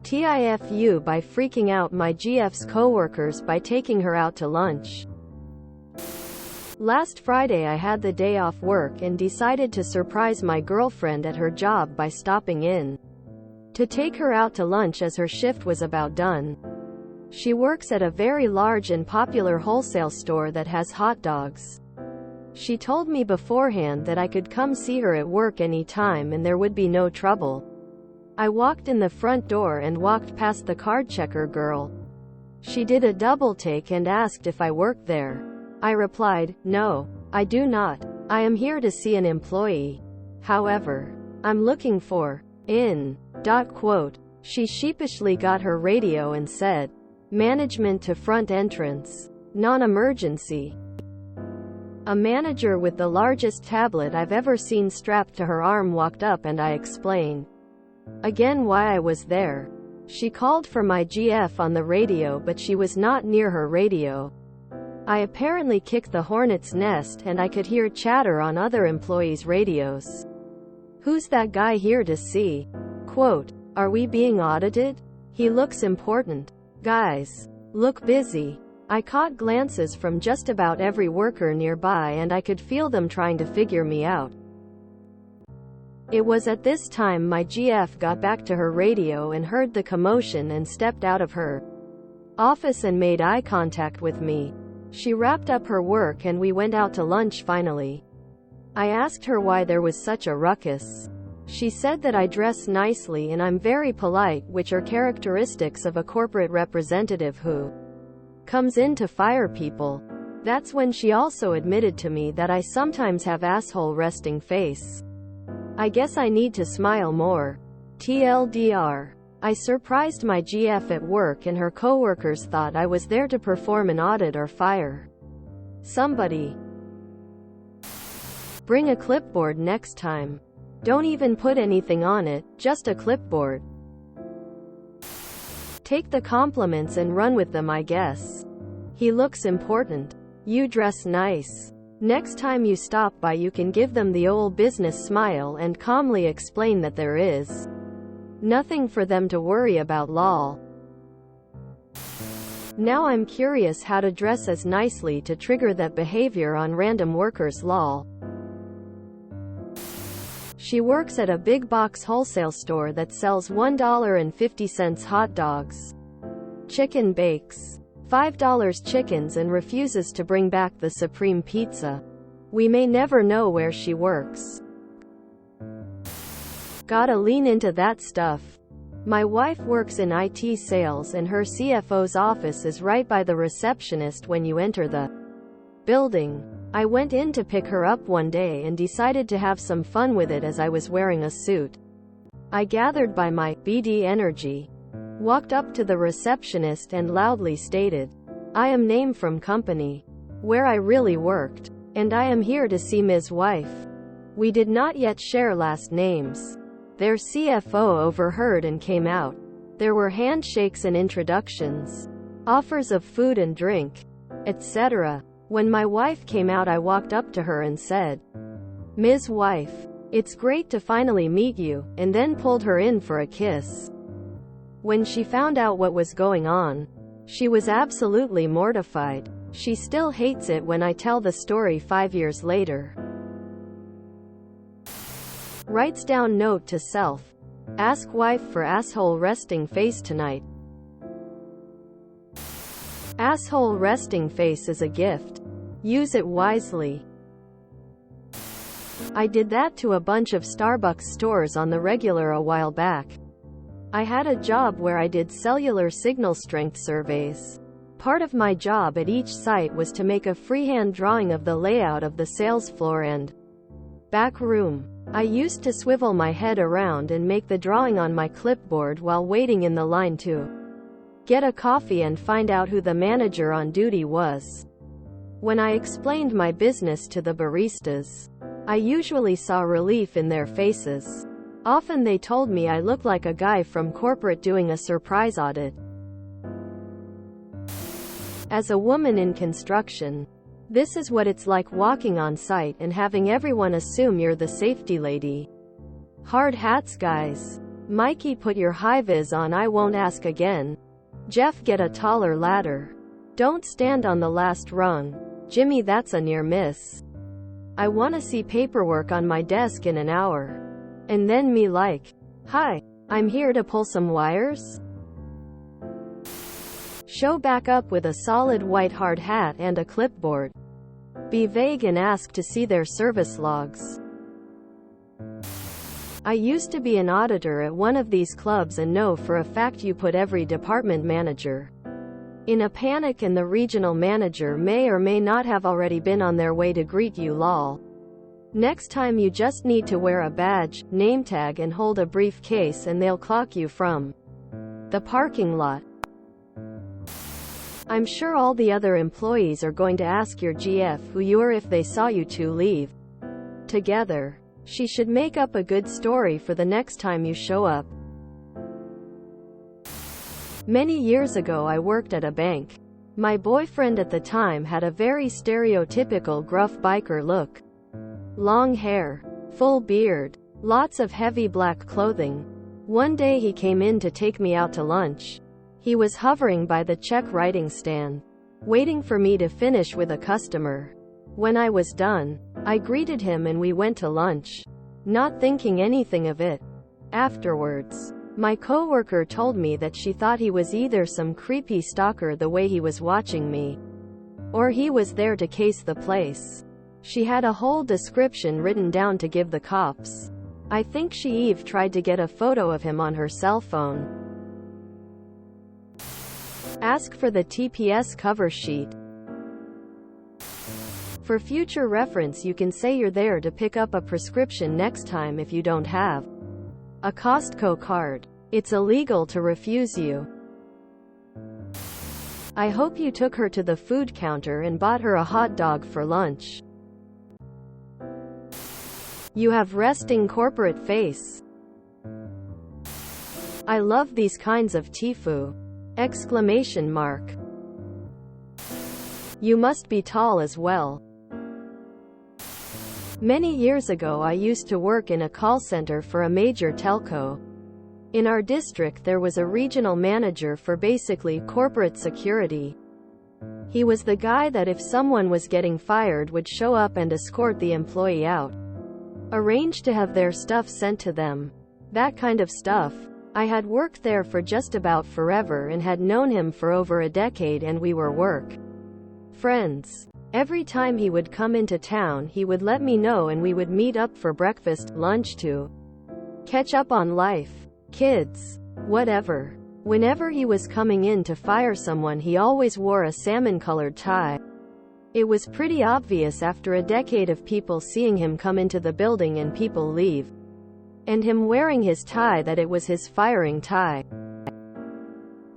TIFU by freaking out my GF's coworkers by taking her out to lunch. Last Friday I had the day off work and decided to surprise my girlfriend at her job by stopping in to take her out to lunch as her shift was about done. She works at a very large and popular wholesale store that has hot dogs. She told me beforehand that I could come see her at work any time and there would be no trouble. I walked in the front door and walked past the card checker girl. She did a double take and asked if I worked there. I replied, "No, I do not. I am here to see an employee. However, I'm looking for in." She sheepishly got her radio and said, "Management to front entrance. Non-emergency." A manager with the largest tablet I've ever seen strapped to her arm walked up and I explained again why I was there. She called for my GF on the radio but she was not near her radio. I apparently kicked the hornet's nest and I could hear chatter on other employees' radios. "Who's that guy here to see? Are we being audited? He looks important. Guys look busy." I caught glances from just about every worker nearby and I could feel them trying to figure me out. It was at this time my GF got back to her radio and heard the commotion and stepped out of her office and made eye contact with me. She wrapped up her work and we went out to lunch finally. I asked her why there was such a ruckus. She said that I dress nicely and I'm very polite, which are characteristics of a corporate representative who comes in to fire people. That's when she also admitted to me that I sometimes have asshole resting face. I guess I need to smile more. TLDR. I surprised my GF at work and her coworkers thought I was there to perform an audit or fire somebody. Bring a clipboard next time. Don't even put anything on it, just a clipboard. Take the compliments and run with them, I guess. He looks important. You dress nice. Next time you stop by you can give them the old business smile and calmly explain that there is nothing for them to worry about, lol. Now I'm curious how to dress as nicely to trigger that behavior on random workers, lol. She works at a big box wholesale store that sells $1.50 hot dogs, chicken bakes, $5 chickens and refuses to bring back the supreme pizza. We may never know where she works. Gotta lean into that stuff. My wife works in IT sales and her CFO's office is right by the receptionist when you enter the building. I went in to pick her up one day and decided to have some fun with it as I was wearing a suit. I gathered by my BD energy, walked up to the receptionist and loudly stated, "I am name from company where I really worked, and I am here to see Ms. Wife." We did not yet share last names. Their CFO overheard and came out. There were handshakes and introductions, offers of food and drink, etc. When my wife came out I walked up to her and said, "Ms. Wife, it's great to finally meet you," and then pulled her in for a kiss. When she found out what was going on, she was absolutely mortified. She still hates it when I tell the story 5 years later. Writes down note to self. Ask wife for asshole resting face tonight. Asshole resting face is a gift. Use it wisely. I did that to a bunch of Starbucks stores on the regular a while back. I had a job where I did cellular signal strength surveys. Part of my job at each site was to make a freehand drawing of the layout of the sales floor and back room. I used to swivel my head around and make the drawing on my clipboard while waiting in the line to get a coffee and find out who the manager on duty was. When I explained my business to the baristas, I usually saw relief in their faces. Often they told me I looked like a guy from corporate doing a surprise audit. As a woman in construction, this is what it's like walking on site and having everyone assume you're the safety lady. Hard hats, guys. Mikey, put your high-vis on, I won't ask again. Jeff, get a taller ladder. Don't stand on the last rung. Jimmy, that's a near miss. I wanna see paperwork on my desk in an hour. And then me like, hi, I'm here to pull some wires. Show back up with a solid white hard hat and a clipboard. Be vague and ask to see their service logs. I used to be an auditor at one of these clubs and know for a fact you put every department manager in a panic, and the regional manager may or may not have already been on their way to greet you. Lol. Next time you just need to wear a badge, name tag, and hold a briefcase, and they'll clock you from the parking lot. I'm sure all the other employees are going to ask your GF who you are if they saw you two leave together. She should make up a good story for the next time you show up. Many years ago I worked at a bank. My boyfriend at the time had a very stereotypical gruff biker look. Long hair, full beard, lots of heavy black clothing. One day he came in to take me out to lunch. He was hovering by the check writing stand, waiting for me to finish with a customer. When I was done, I greeted him and we went to lunch, not thinking anything of it. Afterwards, my coworker told me that she thought he was either some creepy stalker the way he was watching me, or he was there to case the place. She had a whole description written down to give the cops. I think she even tried to get a photo of him on her cell phone. Ask for the TPS cover sheet. For future reference, you can say you're there to pick up a prescription next time if you don't have a Costco card. It's illegal to refuse you. I hope you took her to the food counter and bought her a hot dog for lunch. You have resting corporate face. I love these kinds of TIFU! Exclamation mark. You must be tall as well. Many years ago I used to work in a call center for a major telco. In our district there was a regional manager for basically corporate security. He was the guy that if someone was getting fired would show up and escort the employee out. Arrange to have their stuff sent to them. That kind of stuff. I had worked there for just about forever and had known him for over a decade, and we were work friends. Every time he would come into town he would let me know and we would meet up for breakfast, lunch, to catch up on life, kids, whatever. Whenever he was coming in to fire someone he always wore a salmon-colored tie. It was pretty obvious after a decade of people seeing him come into the building and people leave, and him wearing his tie, that it was his firing tie.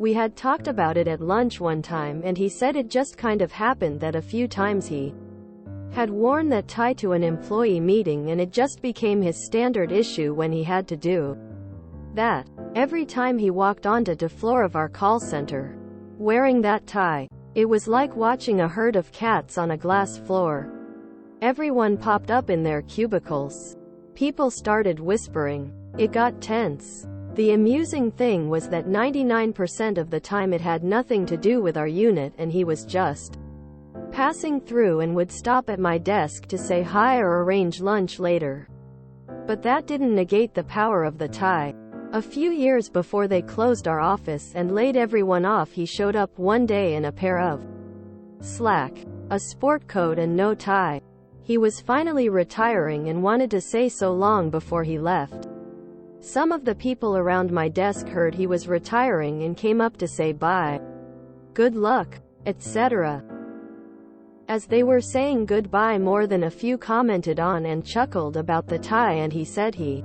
We had talked about it at lunch one time and he said it just kind of happened that a few times he had worn that tie to an employee meeting and it just became his standard issue when he had to do that. Every time he walked onto the floor of our call center, wearing that tie, it was like watching a herd of cats on a glass floor. Everyone popped up in their cubicles. People started whispering. It got tense. The amusing thing was that 99% of the time it had nothing to do with our unit and he was just passing through and would stop at my desk to say hi or arrange lunch later. But that didn't negate the power of the tie. A few years before they closed our office and laid everyone off, he showed up one day in a pair of slack, a sport coat and no tie. He was finally retiring and wanted to say so long before he left. Some of the people around my desk heard he was retiring and came up to say bye, good luck, etc. As they were saying goodbye, more than a few commented on and chuckled about the tie, and he said he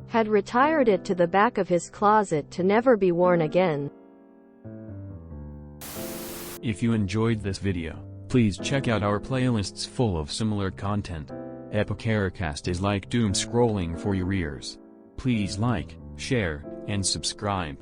had retired it to the back of his closet to never be worn again. If you enjoyed this video, please check out our playlists full of similar content. Epicaricast is like doom scrolling for your ears. Please like, share, and subscribe.